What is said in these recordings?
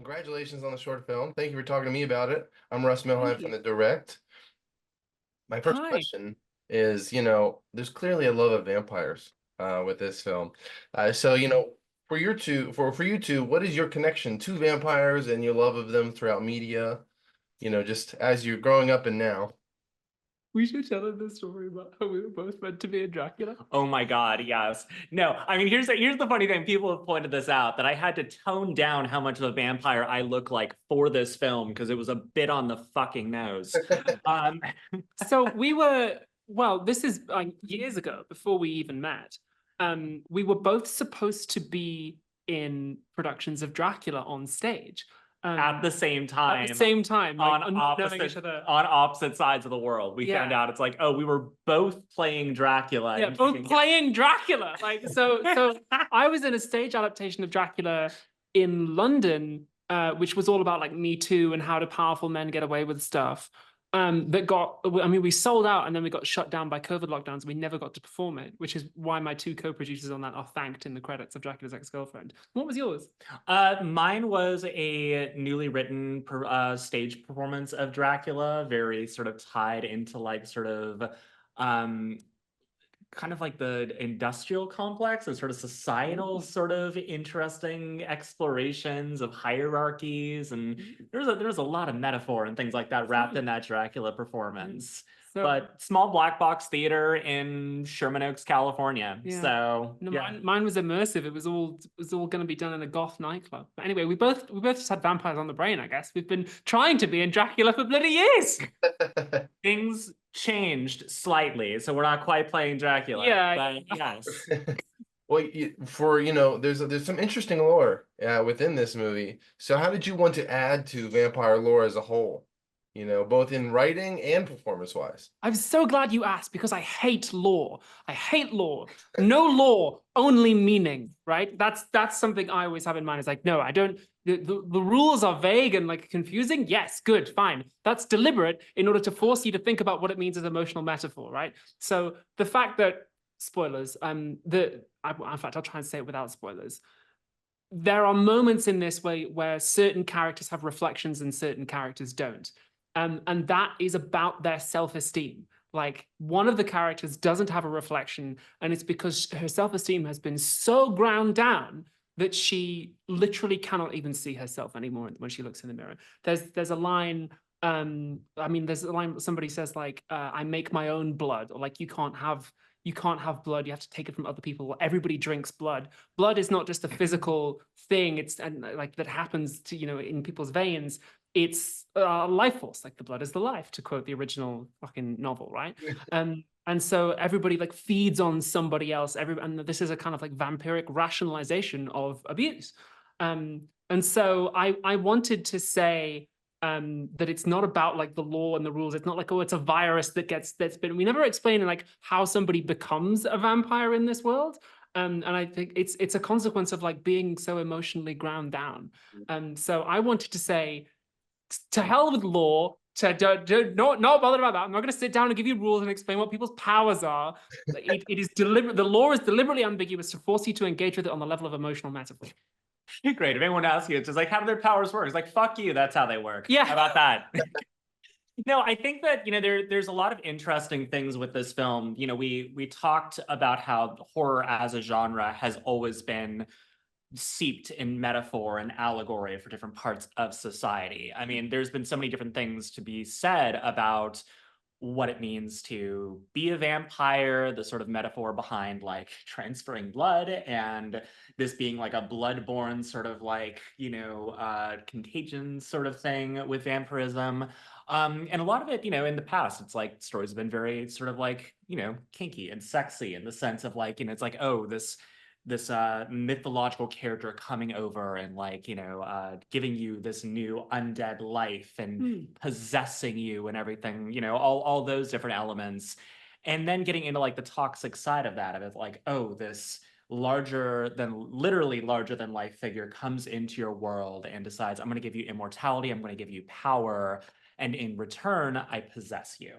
Congratulations on the short film. Thank you for talking to me about it. I'm Russ Milheim Thank from you. the Direct. My first Hi. question is, there's clearly a love of vampires with this film. So, for you two, what is your connection to vampires and your love of them throughout media? Just as you're growing up and now. We should tell them the story about how we were both meant to be in Dracula. Oh my God, yes. No, I mean, here's the funny thing. People have pointed this out that I had to tone down how much of a vampire I look like for this film because it was a bit on the fucking nose. Um, So we were, well, this is years ago, before we even met. We were both supposed to be in productions of Dracula on stage. at the same At the time, same time, like on knowing each opposite other. on opposite sides of the world, we found Yeah. out it's like, oh, we were both playing Dracula. Yeah, and both kicking- playing Dracula. Like so I was in a stage adaptation of Dracula in London, which was all about like Me Too and how do powerful men get away with stuff. That got, I mean, we sold out and then we got shut down by COVID lockdowns. We never got to perform it, which is why my two co-producers on that are thanked in the credits of Dracula's Ex-Girlfiend. What was yours? Mine was a newly written stage performance of Dracula, very sort of tied into like sort of um, kind of like the industrial complex and sort of societal sort of interesting explorations of hierarchies, and there's a lot of metaphor and things like that wrapped in that Dracula performance. So, But small black box theater in Sherman Oaks, California. Yeah. So no, yeah. mine was immersive. It was all going to be done in a goth nightclub. But anyway, we both just had vampires on the brain, I guess. We've been trying to be in Dracula for bloody years. Things changed slightly, so we're not quite playing Dracula. Yeah. But yes. Well, there's some interesting lore within this movie. So how did you want to add to vampire lore as a whole? Both in writing and performance-wise. I'm so glad you asked because I hate law. I hate law. No law, only meaning, right? That's something I always have in mind. It's like, no, I don't. The rules are vague and like confusing. Yes, good, fine. That's deliberate in order to force you to think about what it means as emotional metaphor, right? So the fact that spoilers, in fact, I'll try and say it without spoilers. There are moments in this where certain characters have reflections and certain characters don't. And that is about their self-esteem. Like one of the characters doesn't have a reflection, and it's because her self-esteem has been so ground down that she literally cannot even see herself anymore when she looks in the mirror. There's a line, there's a line somebody says like, I make my own blood, or like you can't have blood, you have to take it from other people. Everybody drinks blood. Blood is not just a physical thing, it's like that happens to, in people's veins. It's a life force, like the blood is the life, to quote the original fucking novel, right? And so everybody like feeds on somebody else. And this is a kind of like vampiric rationalization of abuse. And so I wanted to say that it's not about like the law and the rules. It's not like, oh, it's a virus that's been. We never explain like how somebody becomes a vampire in this world. And I think it's a consequence of like being so emotionally ground down. So I wanted to say, to hell with law. Not bothered about that. I'm not going to sit down and give you rules and explain what people's powers are. It is deliberate. The law is deliberately ambiguous to force you to engage with it on the level of emotional metaphor. Great. If anyone asks you, it's just like, how do their powers work? It's like, fuck you. That's how they work. Yeah. How about that? No, I think that, there's a lot of interesting things with this film. We talked about how horror as a genre has always been seeped in metaphor and allegory for different parts of society. I mean, there's been so many different things to be said about what it means to be a vampire, the sort of metaphor behind like transferring blood, and this being like a bloodborne sort of like, contagion sort of thing with vampirism. And a lot of it, in the past, it's like stories have been very sort of like, kinky and sexy in the sense of like, it's like, oh, this mythological character coming over and like giving you this new undead life and possessing you and everything, all those different elements, and then getting into like the toxic side of that, of it, like, oh, this literally larger than life figure comes into your world and decides, I'm going to give you immortality, I'm going to give you power, And in return, I possess you.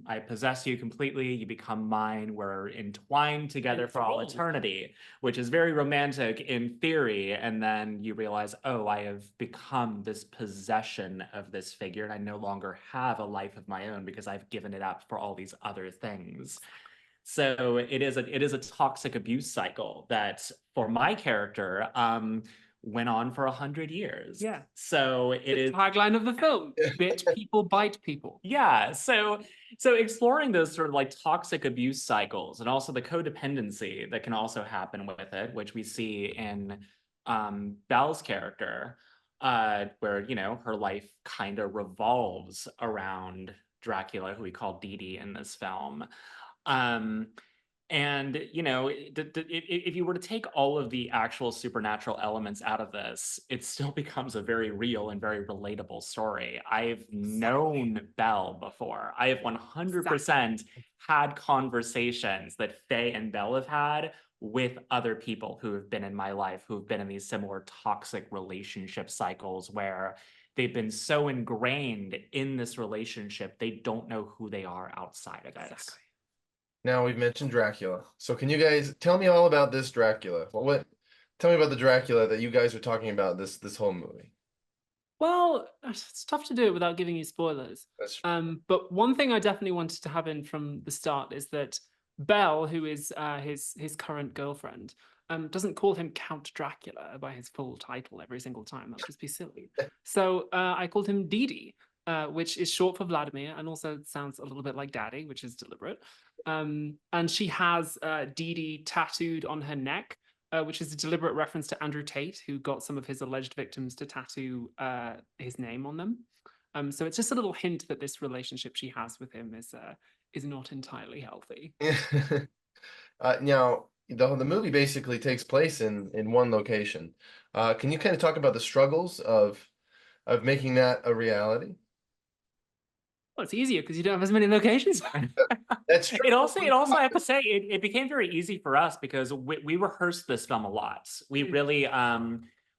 I possess you completely. You become mine. We're entwined together for all eternity, which is very romantic in theory. And then you realize, oh, I have become this possession of this figure, and I no longer have a life of my own because I've given it up for all these other things. So it is a toxic abuse cycle that, for my character, went on for 100 years. Yeah. So it is the tagline of the film: "Bit people, bite people." Yeah. So exploring those sort of like toxic abuse cycles, and also the codependency that can also happen with it, which we see in Belle's character, where, you know, her life kind of revolves around Dracula, who we call Dee in this film. And, you know, if you were to take all of the actual supernatural elements out of this, it still becomes a very real and very relatable story. I've known Belle before. I have 100% had conversations that Faye and Belle have had with other people who have been in my life, who've been in these similar toxic relationship cycles where they've been so ingrained in this relationship, they don't know who they are outside of it. Exactly. Now we've mentioned Dracula. So can you guys tell me all about this Dracula? Tell me about the Dracula that you guys are talking about this whole movie. Well, it's tough to do it without giving you spoilers. That's But one thing I definitely wanted to have in from the start is that Belle, who is his current girlfriend, doesn't call him Count Dracula by his full title every single time. That would just be silly. So I called him Didi, which is short for Vladimir, and also sounds a little bit like Daddy, which is deliberate. And she has Didi tattooed on her neck, which is a deliberate reference to Andrew Tate, who got some of his alleged victims to tattoo his name on them. So it's just a little hint that this relationship she has with him is not entirely healthy. Now the movie basically takes place in one location. Can you kind of talk about the struggles of making that a reality? Well, it's easier because you don't have as many locations. That's true. It also, I have to say, it became very easy for us because we rehearsed this film a lot. We really,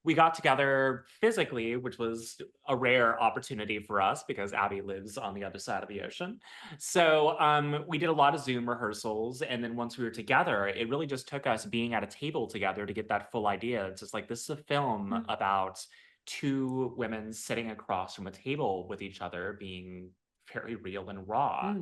we got together physically, which was a rare opportunity for us because Abby lives on the other side of the ocean. So we did a lot of Zoom rehearsals. And then once we were together, it really just took us being at a table together to get that full idea. It's just like, this is a film about two women sitting across from a table with each other, being very real and raw.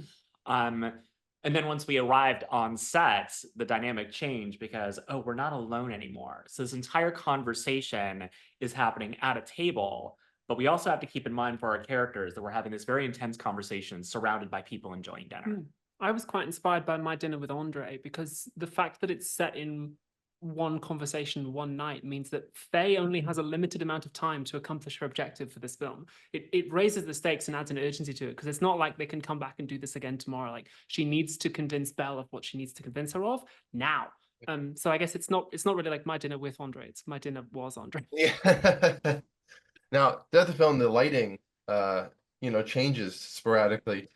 And then once we arrived on set, the dynamic changed because, oh, we're not alone anymore. So this entire conversation is happening at a table, but we also have to keep in mind for our characters that we're having this very intense conversation surrounded by people enjoying dinner. I was quite inspired by My Dinner with Andre because the fact that it's set in one conversation one night means that Faye only has a limited amount of time to accomplish her objective for this film. It raises the stakes and adds an urgency to it because it's not like they can come back and do this again tomorrow. Like, she needs to convince Belle of what she needs to convince her of now. So I guess it's not really like My Dinner with Andre. It's My Dinner was Andre. Yeah. Now, throughout the film, the lighting, changes sporadically.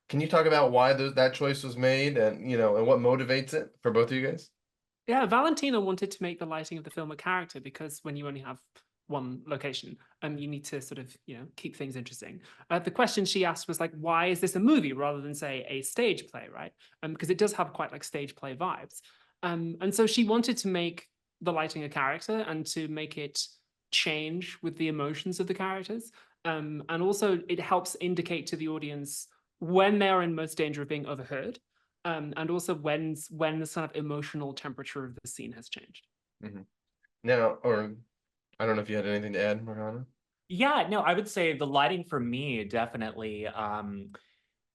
Can you talk about why that choice was made, and and what motivates it for both of you guys? Yeah, Valentina wanted to make the lighting of the film a character because when you only have one location, you need to sort of, keep things interesting. The question she asked was like, why is this a movie rather than, say, a stage play, right? Because it does have quite like stage play vibes. And so she wanted to make the lighting a character and to make it change with the emotions of the characters. And also it helps indicate to the audience when they are in most danger of being overheard. And also when the sort of emotional temperature of the scene has changed. Now, or I don't know if you had anything to add, Morgana. Yeah, no, I would say the lighting for me definitely,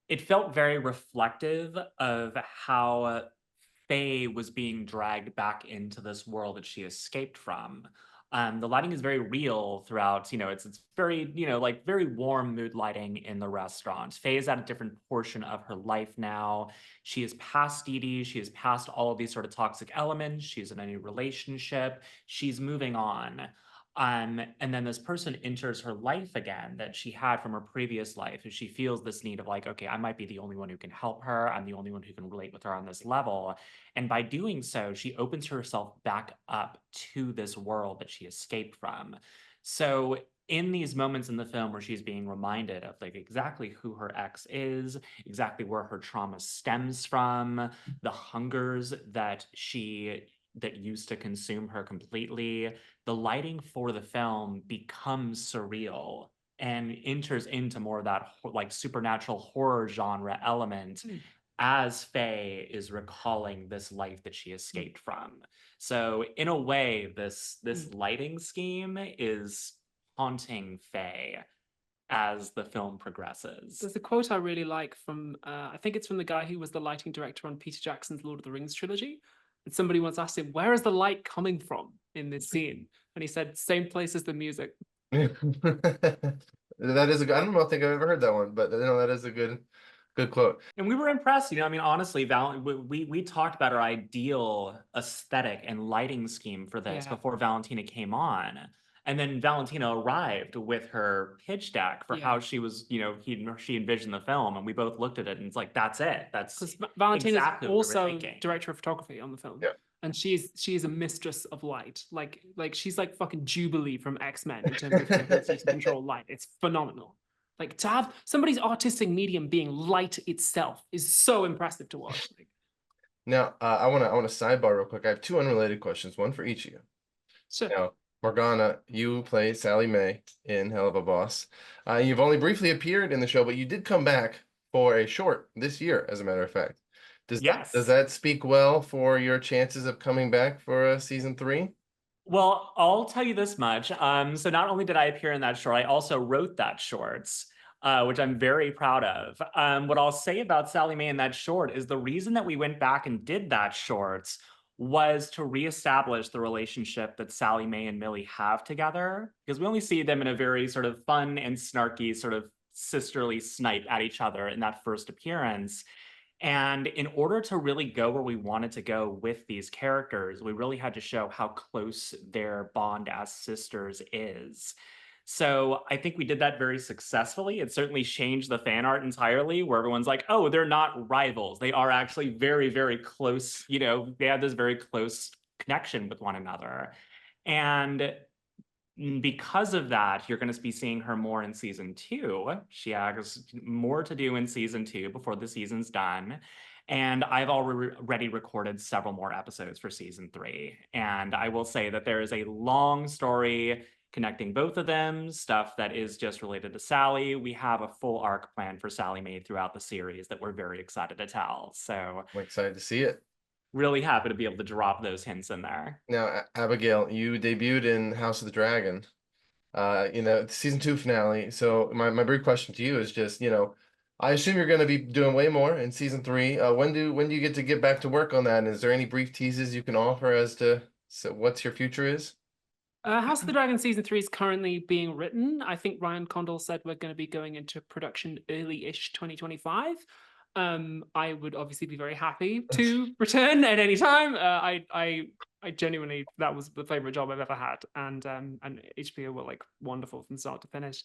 it felt very reflective of how Faye was being dragged back into this world that she escaped from. The lighting is very real throughout, it's very, like very warm mood lighting in the restaurant. Faye is at a different portion of her life now. She is past Didi. She is past all of these sort of toxic elements. She's in a new relationship. She's moving on. And then this person enters her life again that she had from her previous life. And she feels this need of like, okay, I might be the only one who can help her. I'm the only one who can relate with her on this level. And by doing so, she opens herself back up to this world that she escaped from. So in these moments in the film where she's being reminded of like exactly who her ex is, exactly where her trauma stems from, the hungers that used to consume her completely, the lighting for the film becomes surreal and enters into more of that like supernatural horror genre element as Faye is recalling this life that she escaped from. So in a way, this lighting scheme is haunting Faye as the film progresses. There's a quote I really like from, I think it's from the guy who was the lighting director on Peter Jackson's Lord of the Rings trilogy. And somebody once asked him, where is the light coming from in this scene? And he said, same place as the music. That is a good, I don't know, I think I've ever heard that one, but that is a good quote. And we were impressed, I mean, honestly, we talked about our ideal aesthetic and lighting scheme for this before Valentina came on. And then Valentina arrived with her pitch deck for how she was, she envisioned the film, and we both looked at it and it's like, that's it. That's because Valentina's exactly also director of photography on the film. Yeah. And she's a mistress of light. Like she's like fucking Jubilee from X-Men in terms of her ability to control light. It's phenomenal. Like to have somebody's artistic medium being light itself is so impressive to watch. Now, I want to sidebar real quick. I have two unrelated questions, one for each of you. Sure. Now, Morgana, you play Sally Mae in Helluva Boss. You've only briefly appeared in the show, but you did come back for a short this year, as a matter of fact. Does that speak well for your chances of coming back for season 3? Well, I'll tell you this much. So not only did I appear in that short, I also wrote that shorts, which I'm very proud of. What I'll say about Sally Mae in that short is the reason that we went back and did that shorts was to reestablish the relationship that Sally Mae and Millie have together, because we only see them in a very sort of fun and snarky sort of sisterly snipe at each other in that first appearance. And in order to really go where we wanted to go with these characters, we really had to show how close their bond as sisters is. So I think we did that very successfully. It certainly changed the fan art entirely, where everyone's like, oh, they're not rivals. They are actually very, very close. They have this very close connection with one another. And because of that, you're going to be seeing her more in season 2. She has more to do in season 2 before the season's done. And I've already recorded several more episodes for season 3. And I will say that there is a long story connecting both of them, stuff that is just related to Sally. We have a full arc plan for Sally Mae throughout the series that we're very excited to tell. So I'm excited to see it. Really happy to be able to drop those hints in there. Now, Abigail, you debuted in House of the Dragon, season 2 finale. So my brief question to you is just, I assume you're going to be doing way more in season 3. When do you get back to work on that? And is there any brief teases you can offer as to what's your future is? House of the Dragon season 3 is currently being written. I think Ryan Condal said we're going to be going into production early-ish 2025. I would obviously be very happy to return at any time. I genuinely, that was the favorite job I've ever had, and HBO were like wonderful from start to finish.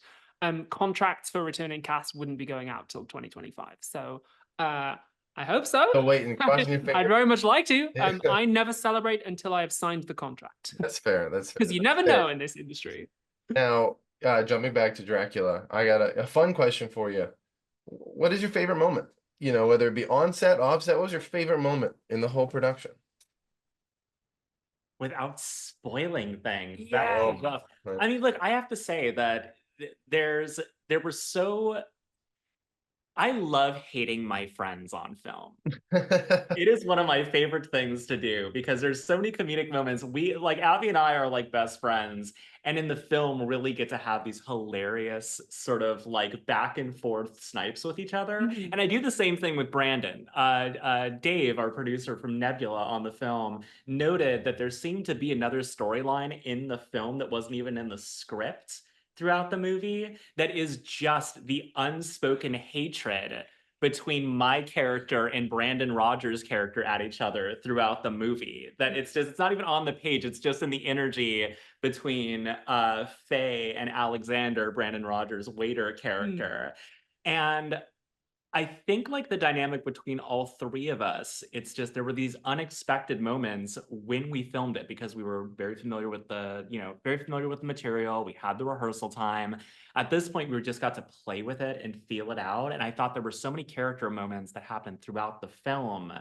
Contracts for returning cast wouldn't be going out till 2025, so I hope so. Oh, wait, and crossing your fingers. I'd very much like to. I never celebrate until I have signed the contract. That's fair. That's fair. Because you never know in this industry. Now, jumping back to Dracula, I got a fun question for you. What is your favorite moment? Whether it be on set, off set, what was your favorite moment in the whole production? Without spoiling things. Yeah. That's rough. I mean, look, I have to say that I love hating my friends on film. It is one of my favorite things to do because there's so many comedic moments. Abby and I are like best friends, and in the film really get to have these hilarious sort of like back and forth snipes with each other. Mm-hmm. And I do the same thing with Brandon. Dave, our producer from Nebula on the film, noted that there seemed to be another storyline in the film that wasn't even in the script throughout the movie, that is just the unspoken hatred between my character and Brandon Rogers' character at each other throughout the movie. That it's not even on the page, it's just in the energy between Faye and Alexander, Brandon Rogers' waiter character. And I think like the dynamic between all three of us, it's just there were these unexpected moments when we filmed it because we were very familiar with the, very familiar with the material. We had the rehearsal time. At this point, we just got to play with it and feel it out. And I thought there were so many character moments that happened throughout the film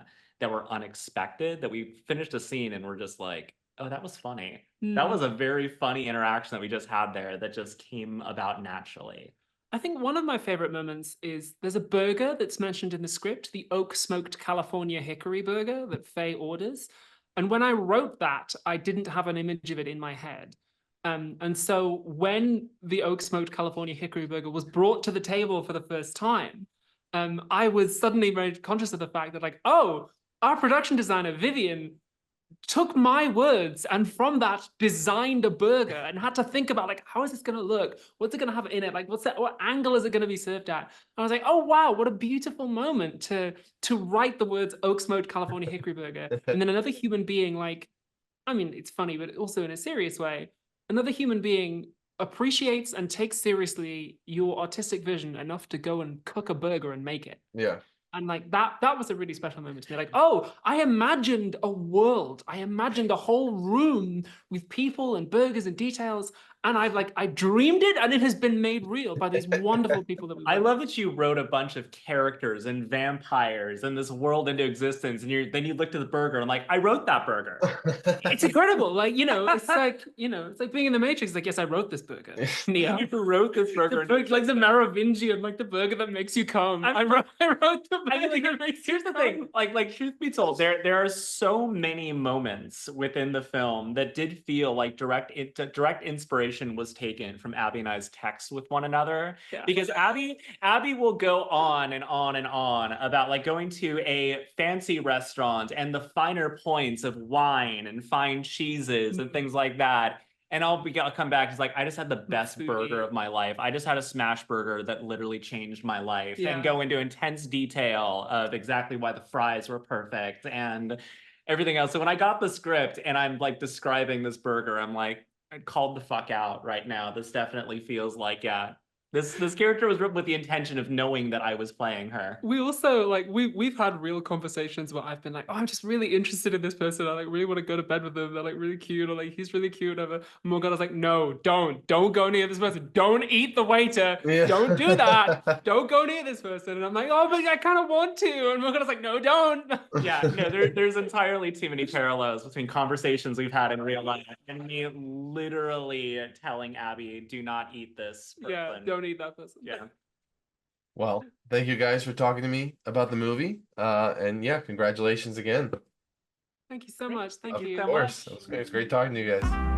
that were unexpected that we finished a scene and we're just like, oh, that was funny. That was a very funny interaction that we just had there that just came about naturally. I think one of my favorite moments is there's a burger that's mentioned in the script, the oak smoked California hickory burger that Faye orders. And when I wrote that, I didn't have an image of it in my head. And so when the oak smoked California hickory burger was brought to the table for the first time, I was suddenly very conscious of the fact that like, oh, our production designer, Vivian, took my words and from that designed a burger and had to think about like, how is this going to look? What's it going to have in it? Like, what angle is it going to be served at? And I was like, oh, wow, what a beautiful moment to write the words oak smoked California hickory burger. And then another human being, like, I mean, it's funny, but also in a serious way, another human being appreciates and takes seriously your artistic vision enough to go and cook a burger and make it. Yeah. And like that was a really special moment to me. Like, oh, I imagined a world. I imagined a whole room with people and burgers and details. And I dreamed it and it has been made real by these wonderful people that we I love that you wrote a bunch of characters and vampires and this world into existence. And then you looked at the burger and like, I wrote that burger. It's incredible. Like, it's like, it's like being in the Matrix. Like, yes, I wrote this burger. Neo. You wrote this burger. Like the Merovingian, like the burger that makes you come. I wrote the burger that makes here's the thing. Like truth be told, there are so many moments within the film that did feel like direct inspiration was taken from Abby and I's texts with one another. Yeah. Because Abby will go on and on and on about like going to a fancy restaurant and the finer points of wine and fine cheeses and things like that. And I'll come back. It's like, I just had the best burger of my life. I just had a smash burger that literally changed my life. Yeah. And go into intense detail of exactly why the fries were perfect and everything else. So when I got the script and I'm like describing this burger, I'm like, I called the fuck out right now. This definitely feels like, yeah, this character was written with the intention of knowing that I was playing her. We also like we've had real conversations where I've been like, oh, I'm just really interested in this person. I like really want to go to bed with them. They're like really cute, or like he's really cute. Or Morgana's like, no, don't go near this person. Don't eat the waiter. Yeah. Don't do that. Don't go near this person. And I'm like, oh, but I kind of want to. And Morgana's like, no, don't. Yeah, no, there's entirely too many parallels between conversations we've had in real life and me literally telling Abby, do not eat this person. Yeah, don't eat that person. Yeah. Well, thank you guys for talking to me about the movie. And yeah, congratulations again. Thank you so much. Thank Of you. course. It was great talking to you guys.